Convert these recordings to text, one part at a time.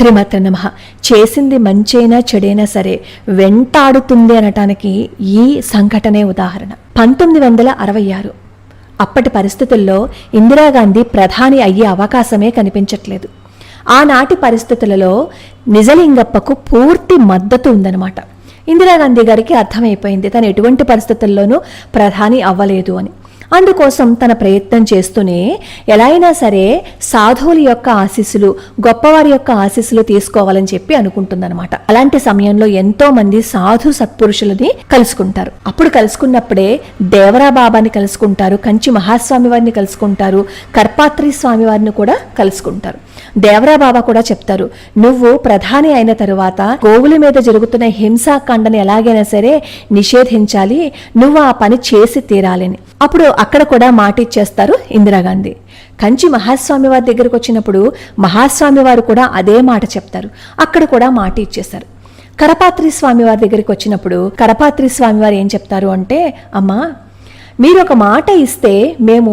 శ్రీమతే నమః. చేసింది మంచైనా చెడైనా సరే వెంటాడుతుంది అనటానికి ఈ సంఘటనే ఉదాహరణ. 1966 అప్పటి పరిస్థితుల్లో ఇందిరాగాంధీ ప్రధాని అయ్యే అవకాశమే కనిపించట్లేదు. ఆనాటి పరిస్థితులలో నిజలింగప్పకు పూర్తి మద్దతు ఉందన్నమాట. ఇందిరాగాంధీ గారికి అర్థమైపోయింది తను ఎటువంటి పరిస్థితుల్లోనూ ప్రధాని అవ్వలేదు అని. అందుకోసం తన ప్రయత్నం చేస్తూనే ఎలా అయినా సరే సాధువుల యొక్క ఆశీస్సులు, గొప్పవారి యొక్క ఆశీస్సులు తీసుకోవాలని చెప్పి అనుకుంటుందన్నమాట. అలాంటి సమయంలో ఎంతో మంది సాధు సత్పురుషులని కలుసుకుంటారు. అప్పుడు కలుసుకున్నప్పుడే దేవరా బాబాని కలుసుకుంటారు, కంచి మహాస్వామి వారిని కలుసుకుంటారు, కర్పాత్రి స్వామి వారిని కూడా కలుసుకుంటారు. దేవరా బాబా కూడా చెప్తారు, నువ్వు ప్రధాని అయిన తరువాత గోవుల మీద జరుగుతున్న హింసాకాండని ఎలాగైనా సరే నిషేధించాలి, నువ్వు ఆ పని చేసి తీరాలని. అప్పుడు అక్కడ కూడా మాట ఇచ్చేస్తారు ఇందిరాగాంధీ. కంచి మహాస్వామి వారి దగ్గరకు వచ్చినప్పుడు మహాస్వామి వారు కూడా అదే మాట చెప్తారు, అక్కడ కూడా మాట ఇచ్చేస్తారు. కరపాత్రి స్వామి వారి దగ్గరికి వచ్చినప్పుడు కరపాత్రి స్వామి వారు ఏం చెప్తారు అంటే, అమ్మా మీరు ఒక మాట ఇస్తే మేము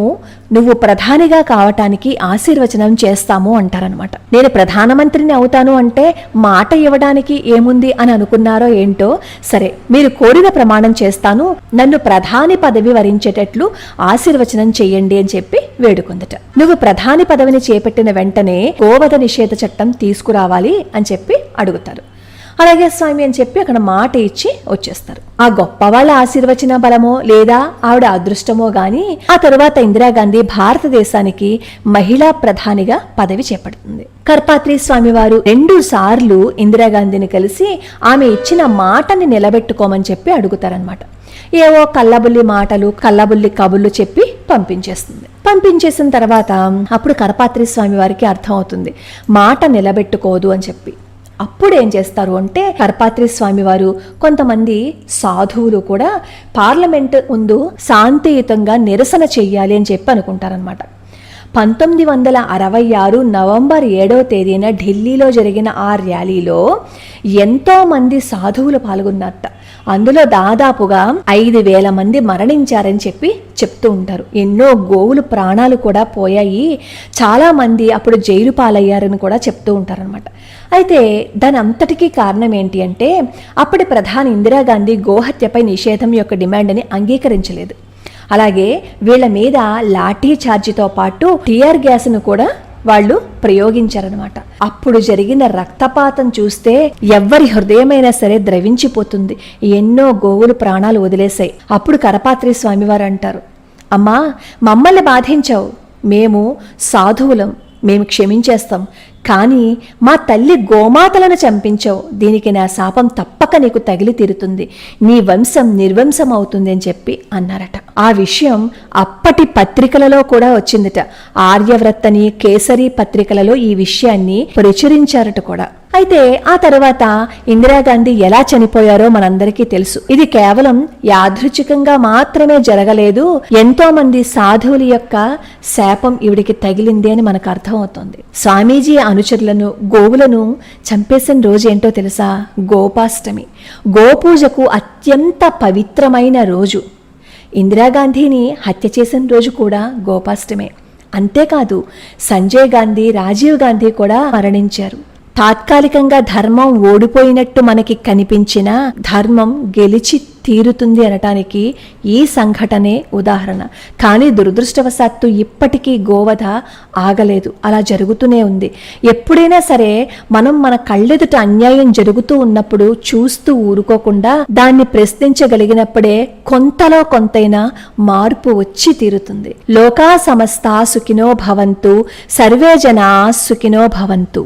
నువ్వు ప్రధానిగా కావటానికి ఆశీర్వచనం చేస్తాము అంటారనమాట. నేను ప్రధానమంత్రిని అవుతాను అంటే మాట ఇవ్వడానికి ఏముంది అని అనుకున్నారో ఏంటో, సరే మీరు కోరిన ప్రమాణం చేస్తాను, నన్ను ప్రధాని పదవి వరించేటట్లు ఆశీర్వచనం చెయ్యండి అని చెప్పి వేడుకుందట. నువ్వు ప్రధాని పదవిని చేపట్టిన వెంటనే గోవధ నిషేధ చట్టం తీసుకురావాలి అని చెప్పి అడుగుతారు. అలాగే స్వామి అని చెప్పి అక్కడ మాట ఇచ్చి వచ్చేస్తారు. ఆ గొప్ప వాళ్ళ ఆశీర్వచన బలమో లేదా ఆవిడ అదృష్టమో గాని ఆ తరువాత ఇందిరాగాంధీ భారతదేశానికి మహిళా ప్రధానిగా పదవి చేపడుతుంది. కర్పాత్రి స్వామి వారు 2 సార్లు ఇందిరాగాంధీని కలిసి ఆమె ఇచ్చిన మాటని నిలబెట్టుకోమని చెప్పి అడుగుతారనమాట. ఏవో కల్లబుల్లి మాటలు, కల్లబుల్లి కబుర్లు చెప్పి పంపించేసిన తర్వాత అప్పుడు కర్పాత్రి స్వామి వారికి అర్థం అవుతుంది మాట నిలబెట్టుకోదు అని చెప్పి. అప్పుడు ఏం చేస్తారు అంటే కర్పాత్రి స్వామి వారు కొంతమంది సాధువులు కూడా పార్లమెంట్ ముందు శాంతియుతంగా నిరసన చెయ్యాలి అని చెప్పి అనుకుంటారనమాట. 1966 నవంబర్ 7వ తేదీన ఢిల్లీలో జరిగిన ఆ ర్యాలీలో ఎంతో మంది సాధువులు పాల్గొన్నారట. అందులో దాదాపుగా 5,000 మంది మరణించారని చెప్పి చెప్తూ ఉంటారు. ఎన్నో గోవులు ప్రాణాలు కూడా పోయాయి, చాలా మంది అప్పుడు జైలు పాలయ్యారని కూడా చెప్తూ ఉంటారనమాట. అయితే దాని అంతటికీ కారణం ఏంటి అంటే అప్పటి ప్రధాని ఇందిరాగాంధీ గోహత్యపై నిషేధం యొక్క డిమాండ్ని అంగీకరించలేదు. అలాగే వీళ్ళ మీద లాఠీ ఛార్జీతో పాటు టియర్ గ్యాస్ను కూడా వాళ్ళు ప్రయోగించారనమాట. అప్పుడు జరిగిన రక్తపాతం చూస్తే ఎవ్వరి హృదయమైనా సరే ద్రవించిపోతుంది. ఎన్నో గోవులు ప్రాణాలు వదిలేశాయి. అప్పుడు కరపాత్రి స్వామివారు అంటారు, అమ్మా మమ్మల్ని బాధించావు, మేము సాధువులం, మేము క్షమించేస్తాం, కానీ మా తల్లి గోమాతలను చంపించావు, దీనికి నా శాపం తప్పక నీకు తగిలి తీరుతుంది, నీ వంశం నిర్వంశం అవుతుంది అని చెప్పి అన్నారట. ఆ విషయం అప్పటి పత్రికలలో కూడా వచ్చిందట. ఆర్యవ్రత్ అని, కేసరి పత్రికలలో ఈ విషయాన్ని ప్రచురించారట కూడా. అయితే ఆ తర్వాత ఇందిరాగాంధీ ఎలా చనిపోయారో మనందరికీ తెలుసు. ఇది కేవలం యాదృచ్ఛికంగా మాత్రమే జరగలేదు, ఎంతో మంది సాధువుల యొక్క శాపం ఈవిడికి తగిలింది అని మనకు అర్థమవుతుంది. స్వామీజీ అనుచరులను, గోవులను చంపేసిన రోజు ఏంటో తెలుసా? గోపాష్టమి. గోపూజకు అత్యంత పవిత్రమైన రోజు. ఇందిరాగాంధీని హత్య చేసిన రోజు కూడా గోపాష్టమే. అంతేకాదు సంజయ్ గాంధీ, రాజీవ్ గాంధీ కూడా మరణించారు. తాత్కాలికంగా ధర్మం ఓడిపోయినట్టు మనకి కనిపించిన ధర్మం గెలిచి తీరుతుంది అనటానికి ఈ సంఘటనే ఉదాహరణ. కానీ దురదృష్టవశాత్తు ఇప్పటికీ గోవధ ఆగలేదు, అలా జరుగుతూనే ఉంది. ఎప్పుడైనా సరే మనం మన కళ్ళెదుట అన్యాయం జరుగుతూ ఉన్నప్పుడు చూస్తూ ఊరుకోకుండా దాన్ని ప్రశ్నించగలిగినప్పుడే కొంతలో కొంతైనా మార్పు వచ్చి తీరుతుంది. లోకా సమస్తా సుఖినో భవంతు, సర్వే జనా సుఖినో భవంతు.